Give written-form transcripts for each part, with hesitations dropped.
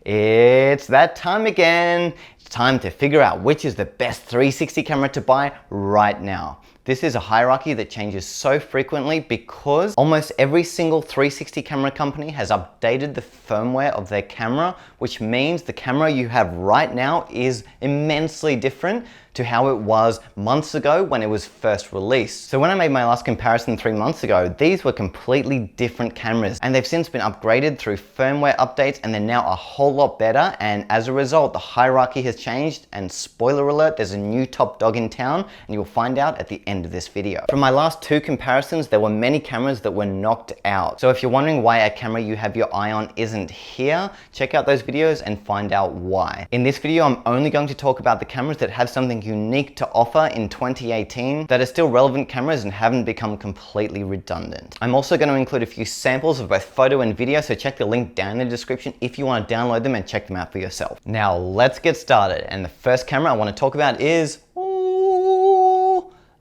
It's that time again. It's time to figure out which is the best 360 camera to buy right now. This is a hierarchy that changes so frequently because almost every single 360 camera company has updated the firmware of their camera, which means the camera you have right now is immensely different to how it was months ago when it was first released. So when I made my last comparison 3 months ago, these were completely different cameras, and they've since been upgraded through firmware updates, and they're now a whole lot better. And as a result, the hierarchy has changed, and spoiler alert, there's a new top dog in town, and you'll find out at the end of this video. From my last 2 comparisons, there were many cameras that were knocked out. So if you're wondering why a camera you have your eye on isn't here, check out those videos and find out why. In this video, I'm only going to talk about the cameras that have something unique to offer in 2018 that are still relevant cameras and haven't become completely redundant. I'm also going to include a few samples of both photo and video, so check the link down in the description if you want to download them and check them out for yourself. Now let's get started, and the first camera I want to talk about is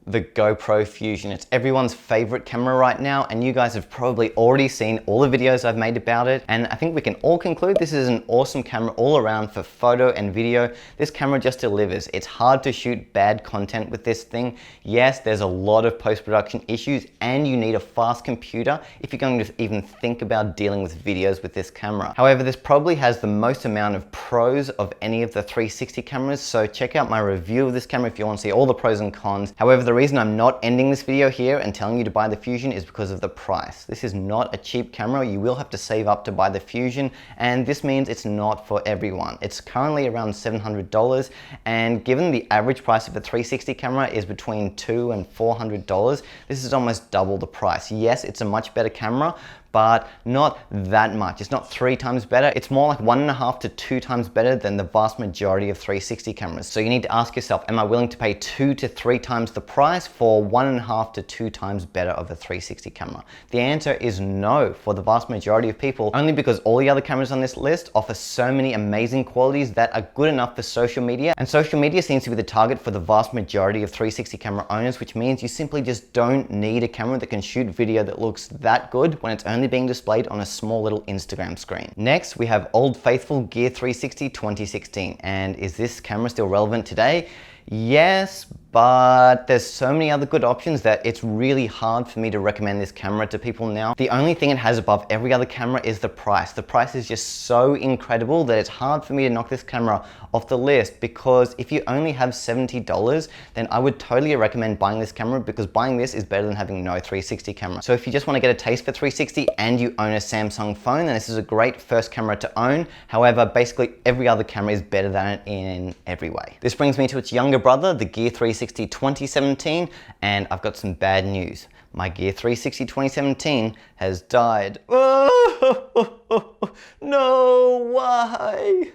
the GoPro Fusion. It's everyone's favorite camera right now, and you guys have probably already seen all the videos I've made about it, and I think we can all conclude this is an awesome camera all around for photo and video. This camera just delivers. It's hard to shoot bad content with this thing. Yes, there's a lot of post-production issues, and you need a fast computer if you're going to even think about dealing with videos with this camera. However, this probably has the most amount of pros of any of the 360 cameras, so check out my review of this camera if you want to see all the pros and cons. However, the reason I'm not ending this video here and telling you to buy the Fusion is because of the price. This is not a cheap camera. You will have to save up to buy the Fusion, and this means it's not for everyone. It's currently around $700, and given the average price of a 360 camera is between $200 and $400, this is almost double the price. Yes, it's a much better camera, but not that much. It's not 3 times better. It's more like 1.5 to 2 times better than the vast majority of 360 cameras. So you need to ask yourself, am I willing to pay 2 to 3 times the price for 1.5 to 2 times better of a 360 camera? The answer is no for the vast majority of people, only because all the other cameras on this list offer so many amazing qualities that are good enough for social media, and social media seems to be the target for the vast majority of 360 camera owners, which means you simply just don't need a camera that can shoot video that looks that good when it's only being displayed on a small little Instagram screen. Next, we have Old Faithful Gear 360 2016. And is this camera still relevant today? Yes, but there's so many other good options that it's really hard for me to recommend this camera to people now. The only thing it has above every other camera is the price. The price is just so incredible that it's hard for me to knock this camera off the list, because if you only have $70, then I would totally recommend buying this camera, because buying this is better than having no 360 camera. So if you just want to get a taste for 360 and you own a Samsung phone, then this is a great first camera to own. However, basically every other camera is better than it in every way. This brings me to its younger brother, the Gear 360 2017, and I've got some bad news. My Gear 360 2017 has died. Oh, no, why?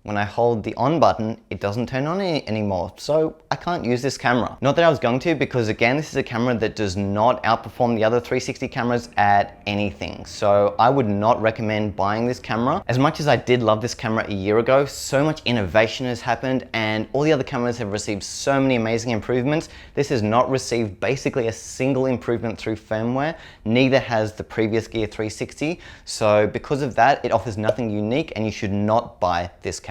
When I hold the on button, it doesn't turn on anymore, so I can't use this camera. Not that I was going to, because again, this is a camera that does not outperform the other 360 cameras at anything, so I would not recommend buying this camera. As much as I did love this camera a year ago, so much innovation has happened, and all the other cameras have received so many amazing improvements. This has not received basically a single improvement through firmware. Neither has the previous Gear 360, so because of that, it offers nothing unique, and you should not buy this camera.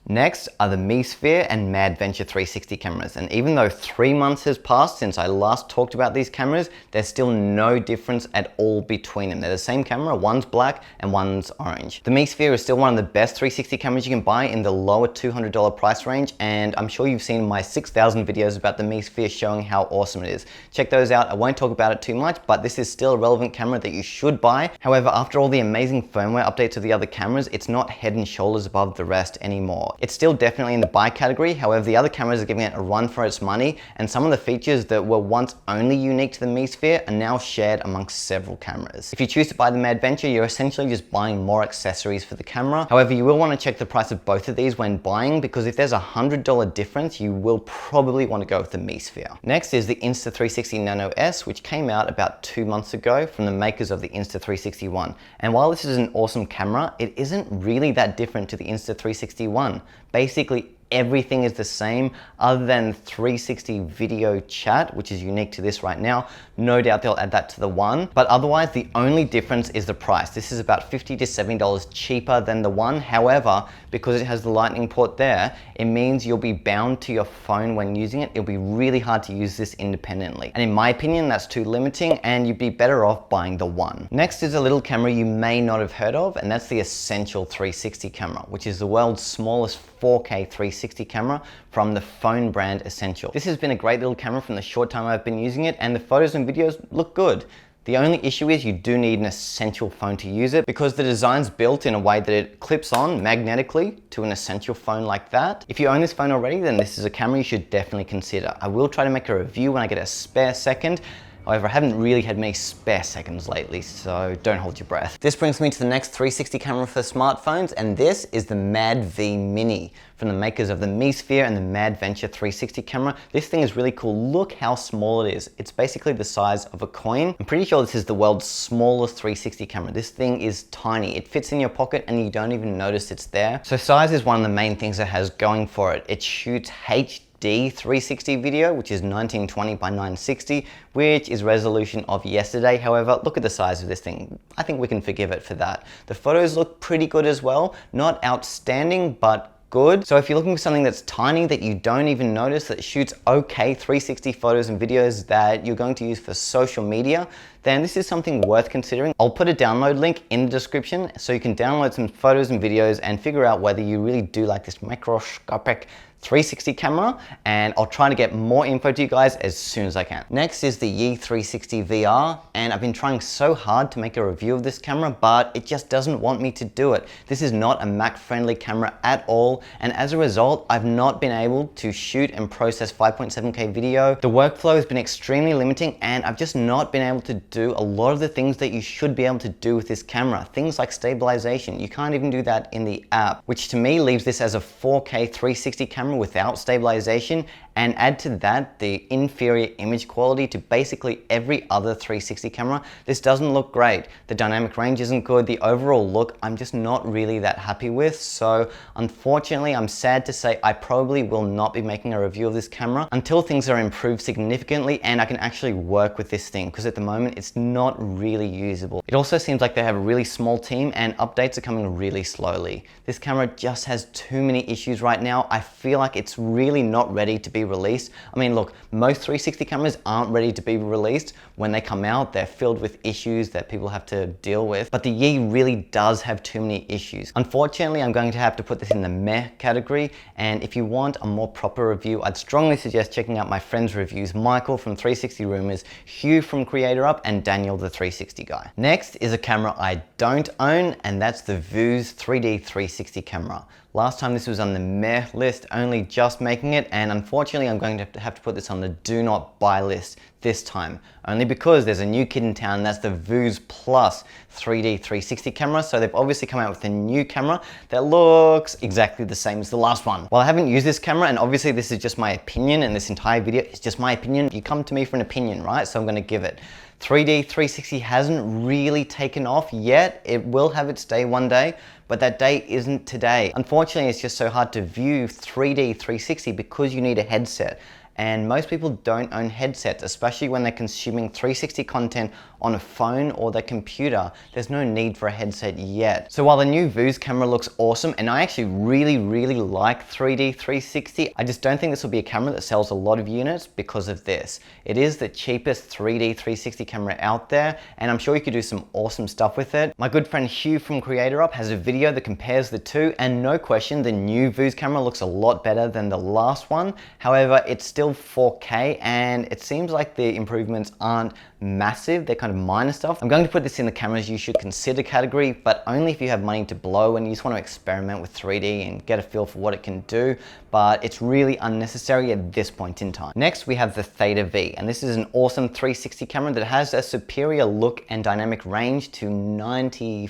Next are the Mi Sphere and MadVenture 360 cameras, and even though 3 months has passed since I last talked about these cameras, there's still no difference at all between them. They're the same camera, one's black and one's orange. The Mi Sphere is still one of the best 360 cameras you can buy in the lower $200 price range, and I'm sure you've seen my 6,000 videos about the Mi Sphere showing how awesome it is. Check those out. I won't talk about it too much, but this is still a relevant camera that you should buy. However, after all the amazing firmware updates of the other cameras, it's not head and shoulders above the rest anymore. It's still definitely in the buy category. However, the other cameras are giving it a run for its money, and some of the features that were once only unique to the Mi Sphere are now shared amongst several cameras. If you choose to buy the MadVenture, you're essentially just buying more accessories for the camera. However, you will want to check the price of both of these when buying, because if there's a $100 difference, you will probably want to go with the Mi Sphere. Next is the Insta360 Nano S, which came out about 2 months ago from the makers of the Insta360 ONE. And while this is an awesome camera, it isn't really that different to the Insta360 ONE. Basically, everything is the same other than 360 video chat, which is unique to this right now. No doubt they'll add that to the One, but otherwise the only difference is the price. This is about $50 to $70 cheaper than the One. However, because it has the lightning port there, it means you'll be bound to your phone when using it. It'll be really hard to use this independently. And in my opinion, that's too limiting and you'd be better off buying the One. Next is a little camera you may not have heard of, and that's the Essential 360 camera, which is the world's smallest 4K 360 camera from the phone brand Essential. This has been a great little camera from the short time I've been using it, and the photos and videos look good. The only issue is you do need an Essential phone to use it because the design's built in a way that it clips on magnetically to an Essential phone like that. If you own this phone already, then this is a camera you should definitely consider. I will try to make a review when I get a spare second. However, I haven't really had many spare seconds lately, so don't hold your breath. This brings me to the next 360 camera for smartphones, and this is the Mad V Mini from the makers of the Mi Sphere and the Mad Venture 360 camera. This thing is really cool. Look how small it is. It's basically the size of a coin. I'm pretty sure this is the world's smallest 360 camera. This thing is tiny. It fits in your pocket and you don't even notice it's there. So size is one of the main things it has going for it. It shoots HD 360 video, which is 1920 by 960, which is resolution of yesterday. However, look at the size of this thing. I think we can forgive it for that. The photos look pretty good as well. Not outstanding, but good. So if you're looking for something that's tiny that you don't even notice, that shoots okay 360 photos and videos that you're going to use for social media, then this is something worth considering. I'll put a download link in the description so you can download some photos and videos and figure out whether you really do like this microscopic 360 camera, and I'll try to get more info to you guys as soon as I can. Next is the Yi 360 VR, and I've been trying so hard to make a review of this camera, but it just doesn't want me to do it. This is not a Mac friendly camera at all, and as a result, I've not been able to shoot and process 5.7K video. The workflow has been extremely limiting, and I've just not been able to do a lot of the things that you should be able to do with this camera. Things like stabilization, you can't even do that in the app, which to me leaves this as a 4K 360 camera without stabilization, and add to that the inferior image quality to basically every other 360 camera. This doesn't look great. The dynamic range isn't good. The overall look, I'm just not really that happy with. So unfortunately, I'm sad to say I probably will not be making a review of this camera until things are improved significantly and I can actually work with this thing, because at the moment it's not really usable. It also seems like they have a really small team and updates are coming really slowly. This camera just has too many issues right now. I feel like it's really not ready to be released. I mean, look, most 360 cameras aren't ready to be released. When they come out, they're filled with issues that people have to deal with. But the Yi really does have too many issues. Unfortunately, I'm going to have to put this in the meh category. And if you want a more proper review, I'd strongly suggest checking out my friends' reviews, Michael from 360 Rumors, Hugh from Creator Up, and Daniel the 360 guy. Next is a camera I don't own, and that's the Vooz 3D 360 camera. Last time this was on the meh list, only just making it, and unfortunately I'm going to have to put this on the do not buy list this time, only because there's a new kid in town, that's the Vooz Plus 3D 360 camera. So they've obviously come out with a new camera that looks exactly the same as the last one. While I haven't used this camera, and obviously this is just my opinion, and this entire video is just my opinion, you come to me for an opinion, right? So I'm gonna give it. 3D 360 hasn't really taken off yet. It will have its day one day, but that day isn't today. Unfortunately, it's just so hard to view 3D 360 because you need a headset. And most people don't own headsets, especially when they're consuming 360 content on a phone or their computer. There's no need for a headset yet. So while the new Vooz camera looks awesome, and I actually really like 3D 360, I just don't think this will be a camera that sells a lot of units because of this. It is the cheapest 3D 360 camera out there, and I'm sure you could do some awesome stuff with it. My good friend Hugh from Creator Up has a video that compares the two, and no question, the new Vooz camera looks a lot better than the last one. However, it's still 4K, and it seems like the improvements aren't massive. They're kind of minor stuff. I'm going to put this in the cameras you should consider category, but only if you have money to blow and you just want to experiment with 3D and get a feel for what it can do, but it's really unnecessary at this point in time. Next, we have the Theta V, and this is an awesome 360 camera that has a superior look and dynamic range to 95%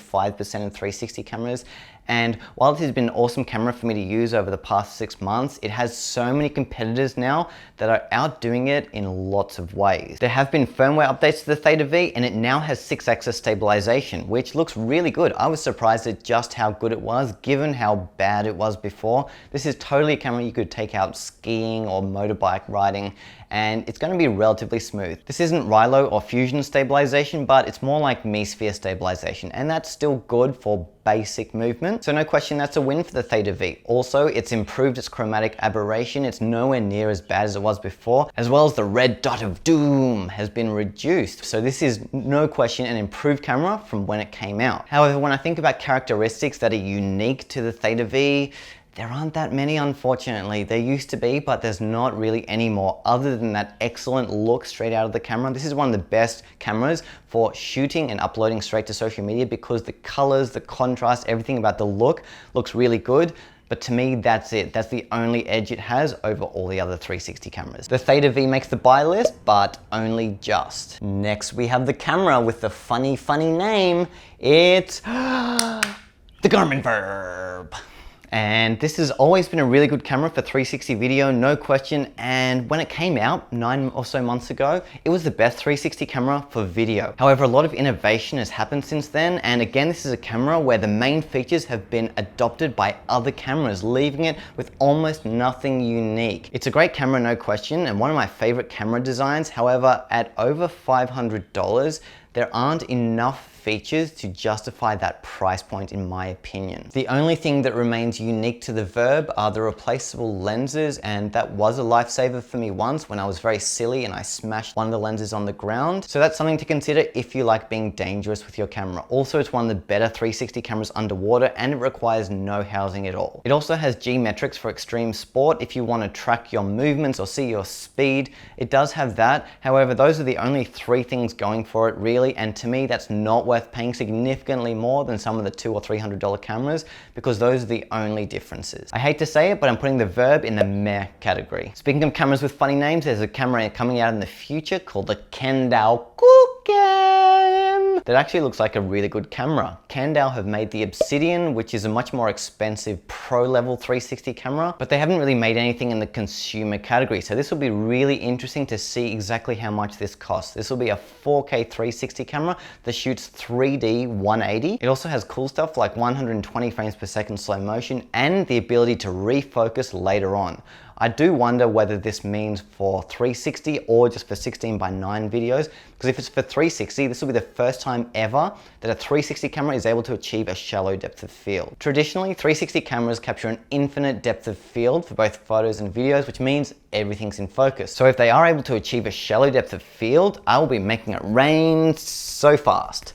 of 360 cameras, And while this has been an awesome camera for me to use over the past 6 months, it has so many competitors now that are outdoing it in lots of ways. There have been firmware updates to the Theta V, and it now has 6-axis stabilization, which looks really good. I was surprised at just how good it was, given how bad it was before. This is totally a camera you could take out skiing or motorbike riding, and it's going to be relatively smooth. This isn't Rilo or Fusion stabilization, but it's more like Mi-Sphere stabilization, and that's still good for basic movement. So no question, that's a win for the Theta V. Also, it's improved its chromatic aberration. It's nowhere near as bad as it was before, as well as the red dot of doom has been reduced. So this is no question an improved camera from when it came out. However, when I think about characteristics that are unique to the Theta V, there aren't that many, unfortunately. There used to be, but there's not really any more other than that excellent look straight out of the camera. This is one of the best cameras for shooting and uploading straight to social media because the colors, the contrast, everything about the look looks really good. But to me, that's it. That's the only edge it has over all the other 360 cameras. The Theta V makes the buy list, but only just. Next, we have the camera with the funny name. It's the Garmin Verb. And this has always been a really good camera for 360 video, no question. And when it came out 9 or so months ago, it was the best 360 camera for video. However, a lot of innovation has happened since then. And again, this is a camera where the main features have been adopted by other cameras, leaving it with almost nothing unique. It's a great camera, no question, and one of my favorite camera designs. However, at over $500, there aren't enough features to justify that price point in my opinion. The only thing that remains unique to the Verb are the replaceable lenses, and that was a lifesaver for me once when I was very silly and I smashed one of the lenses on the ground. So that's something to consider if you like being dangerous with your camera. Also, it's one of the better 360 cameras underwater and it requires no housing at all. It also has G-Metrix for extreme sport if you want to track your movements or see your speed. It does have that. However, those are the only 3 things going for it really, and to me that's not worth paying significantly more than some of the $200 or $300 cameras because those are the only differences. I hate to say it, but I'm putting the Verb in the meh category. Speaking of cameras with funny names, there's a camera coming out in the future called the Kandao Kucam that actually looks like a really good camera. Kandao have made the Obsidian, which is a much more expensive pro level 360 camera, but they haven't really made anything in the consumer category. So this will be really interesting to see exactly how much this costs. This will be a 4K 360 camera that shoots 3D 180. It also has cool stuff like 120 frames per second slow motion and the ability to refocus later on. I do wonder whether this means for 360 or just for 16:9 videos, because if it's for 360, this will be the first time ever that a 360 camera is able to achieve a shallow depth of field. Traditionally, 360 cameras capture an infinite depth of field for both photos and videos, which means everything's in focus. So if they are able to achieve a shallow depth of field, I will be making it rain so fast.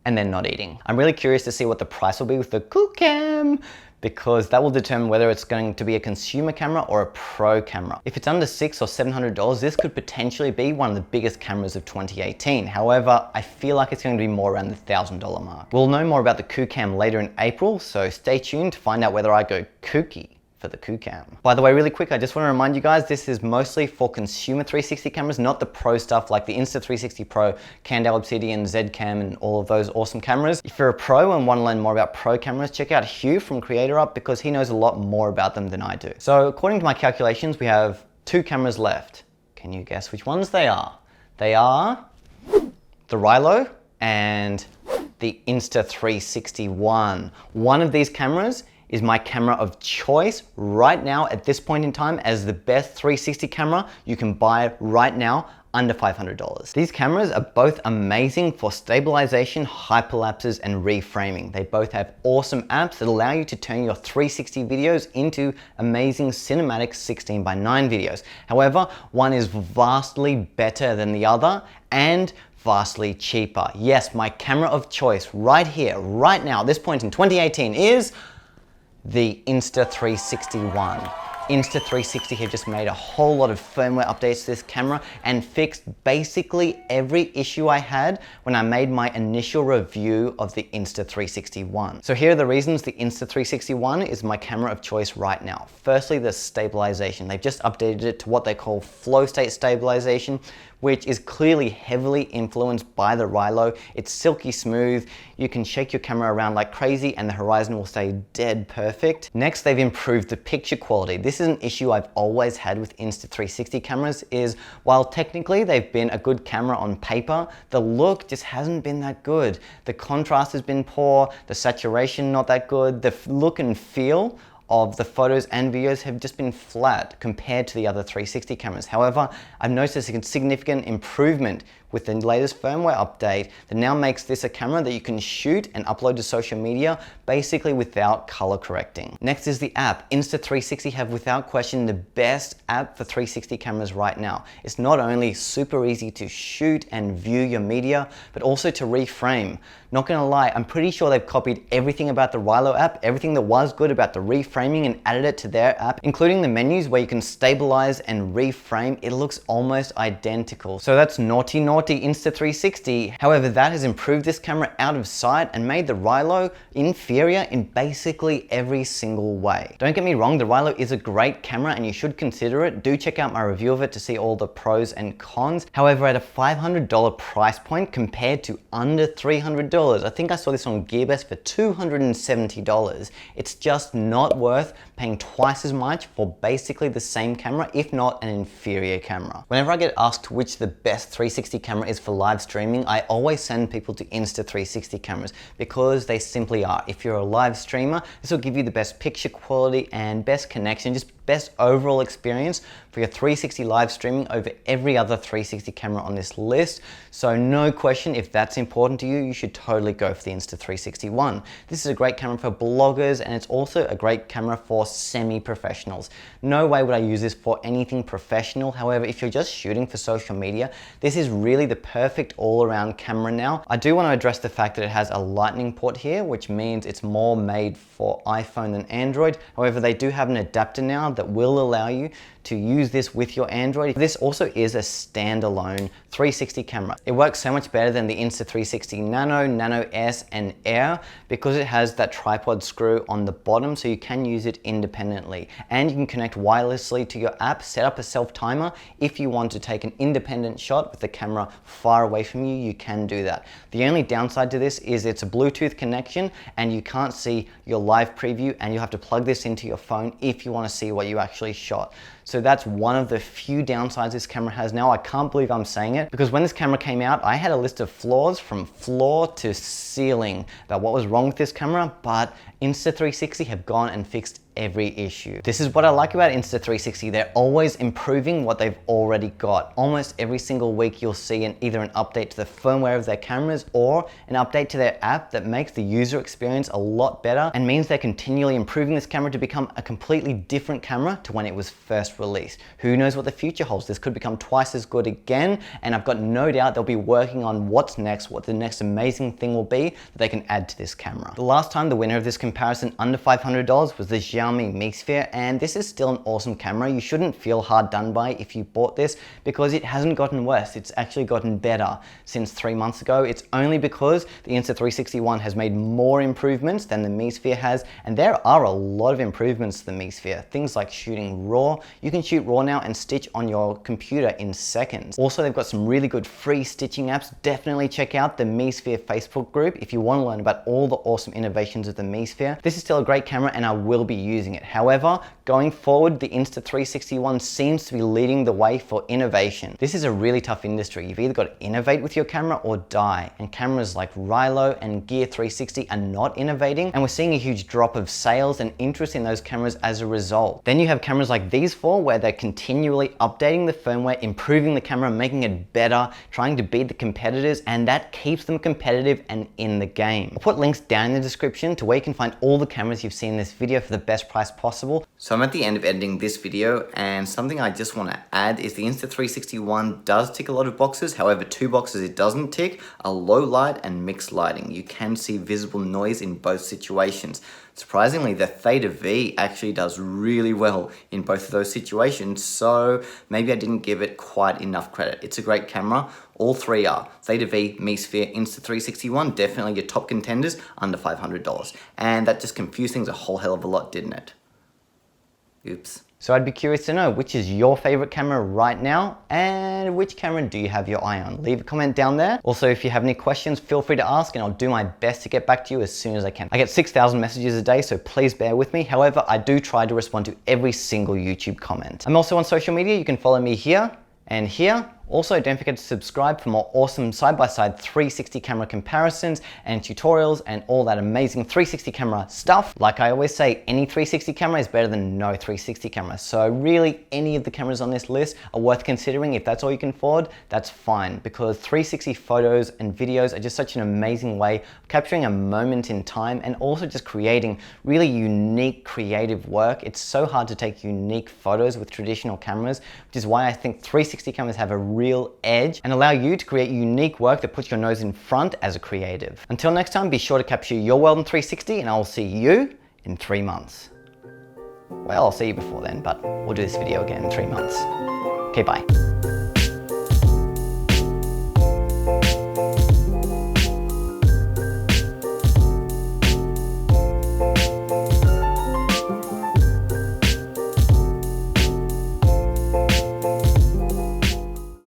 And then not eating. I'm really curious to see what the price will be with the Kucam, because that will determine whether it's going to be a consumer camera or a pro camera. If it's under $600 or $700, this could potentially be one of the biggest cameras of 2018. However, I feel like it's going to be more around the $1,000 mark. We'll know more about the Kucam later in April, so stay tuned to find out whether I go kooky for the Kucam. By the way, really quick, I just want to remind you guys, this is mostly for consumer 360 cameras, not the pro stuff like the Insta360 Pro, Kandao Obsidian, Zcam, and all of those awesome cameras. If you're a pro and want to learn more about pro cameras, check out Hugh from CreatorUp because he knows a lot more about them than I do. So according to my calculations, we have 2 cameras left. Can you guess which ones they are? They are the Rilo and the Insta360 ONE. One of these cameras is my camera of choice right now at this point in time as the best 360 camera you can buy right now under $500. These cameras are both amazing for stabilization, hyperlapses, and reframing. They both have awesome apps that allow you to turn your 360 videos into amazing cinematic 16:9 videos. However, one is vastly better than the other and vastly cheaper. Yes, my camera of choice right here, right now, at this point in 2018 is the Insta360 ONE. Insta360 have just made a whole lot of firmware updates to this camera and fixed basically every issue I had when I made my initial review of the Insta360 ONE. So here are the reasons the Insta360 ONE is my camera of choice right now. Firstly, the stabilization. They've just updated it to what they call flow state stabilization, which is clearly heavily influenced by the Rilo. It's silky smooth, you can shake your camera around like crazy and the horizon will stay dead perfect. Next, they've improved the picture quality. This is an issue I've always had with Insta360 cameras, is while technically they've been a good camera on paper, the look just hasn't been that good. The contrast has been poor, the saturation not that good, the look and feel of the photos and videos have just been flat compared to the other 360 cameras. However, I've noticed a significant improvement with the latest firmware update that now makes this a camera that you can shoot and upload to social media basically without color correcting. Next is the app. Insta360 have without question the best app for 360 cameras right now. It's not only super easy to shoot and view your media, but also to reframe. Not gonna lie, I'm pretty sure they've copied everything about the Rilo app, everything that was good about the reframing, and added it to their app, including the menus where you can stabilize and reframe. It looks almost identical. So that's naughty Insta360. However, that has improved this camera out of sight and made the Rilo inferior in basically every single way. Don't get me wrong, the Rilo is a great camera and you should consider it. Do check out my review of it to see all the pros and cons. However, at a $500 price point compared to under $300, I think I saw this on Gearbest for $270. It's just not worth paying twice as much for basically the same camera, if not an inferior camera. Whenever I get asked which the best 360 camera is for live streaming, I always send people to Insta360 cameras because they simply are. If you're a live streamer, this will give you the best picture quality and best connection, just best overall experience for your 360 live streaming over every other 360 camera on this list. So no question, if that's important to you, you should totally go for the Insta360 One. This is a great camera for bloggers and it's also a great camera for semi-professionals. No way would I use this for anything professional. However, if you're just shooting for social media, this is really the perfect all-around camera now. I do want to address the fact that it has a lightning port here, which means it's more made for iPhone than Android. However, they do have an adapter now that will allow you to use this with your Android. This also is a standalone 360 camera. It works so much better than the Insta360 Nano, Nano S, and Air because it has that tripod screw on the bottom, so you can use it independently. And you can connect wirelessly to your app, set up a self-timer. If you want to take an independent shot with the camera far away from you, you can do that. The only downside to this is it's a Bluetooth connection and you can't see your live preview, and you have to plug this into your phone if you want to see what you actually shot. So that's one of the few downsides this camera has now. I can't believe I'm saying it because when this camera came out, I had a list of flaws from floor to ceiling about what was wrong with this camera, but Insta360 have gone and fixed every issue. This is what I like about Insta360. They're always improving what they've already got. Almost every single week you'll see either an update to the firmware of their cameras or an update to their app that makes the user experience a lot better and means they're continually improving this camera to become a completely different camera to when it was first released. Who knows what the future holds? This could become twice as good again, and I've got no doubt they'll be working on what's next, what the next amazing thing will be that they can add to this camera. The last time the winner of this comparison under $500 was the Xiaomi Mi Sphere, and this is still an awesome camera. You shouldn't feel hard done by if you bought this because it hasn't gotten worse. It's actually gotten better since 3 months ago. It's only because the Insta360 One has made more improvements than the Mi Sphere has, and there are a lot of improvements to the Mi Sphere. Things like shooting RAW. You can shoot RAW now and stitch on your computer in seconds. Also, they've got some really good free stitching apps. Definitely check out the Mi Sphere Facebook group if you want to learn about all the awesome innovations of the Mi Sphere. This is still a great camera and I will be using it. However, going forward, the Insta360 One seems to be leading the way for innovation. This is a really tough industry. You've either got to innovate with your camera or die, and cameras like Rilo and Gear 360 are not innovating, and we're seeing a huge drop of sales and interest in those cameras as a result. Then you have cameras like these four where they're continually updating the firmware, improving the camera, making it better, trying to beat the competitors, and that keeps them competitive and in the game. I'll put links down in the description to where you can find all the cameras you've seen in this video for the best price possible. So I'm at the end of editing this video, and something I just want to add is the Insta360 One does tick a lot of boxes. However, 2 boxes it doesn't tick are low light and mixed lighting. You can see visible noise in both situations. Surprisingly, the Theta V actually does really well in both of those situations, so maybe I didn't give it quite enough credit. It's a great camera. All three are. Theta V, Mi Sphere, Insta360 One, definitely your top contenders under $500. And that just confused things a whole hell of a lot, didn't it? Oops. So I'd be curious to know, which is your favorite camera right now, and which camera do you have your eye on? Leave a comment down there. Also, if you have any questions, feel free to ask and I'll do my best to get back to you as soon as I can. I get 6,000 messages a day, so please bear with me. However, I do try to respond to every single YouTube comment. I'm also on social media. You can follow me here and here. Also, don't forget to subscribe for more awesome side-by-side 360 camera comparisons and tutorials and all that amazing 360 camera stuff. Like I always say, any 360 camera is better than no 360 camera. So really, any of the cameras on this list are worth considering. If that's all you can afford, that's fine, because 360 photos and videos are just such an amazing way of capturing a moment in time and also just creating really unique creative work. It's so hard to take unique photos with traditional cameras, which is why I think 360 cameras have a real edge and allow you to create unique work that puts your nose in front as a creative. Until next time, be sure to capture your world in 360 and I will see you in 3 months. Well, I'll see you before then, but we'll do this video again in 3 months. Okay, bye.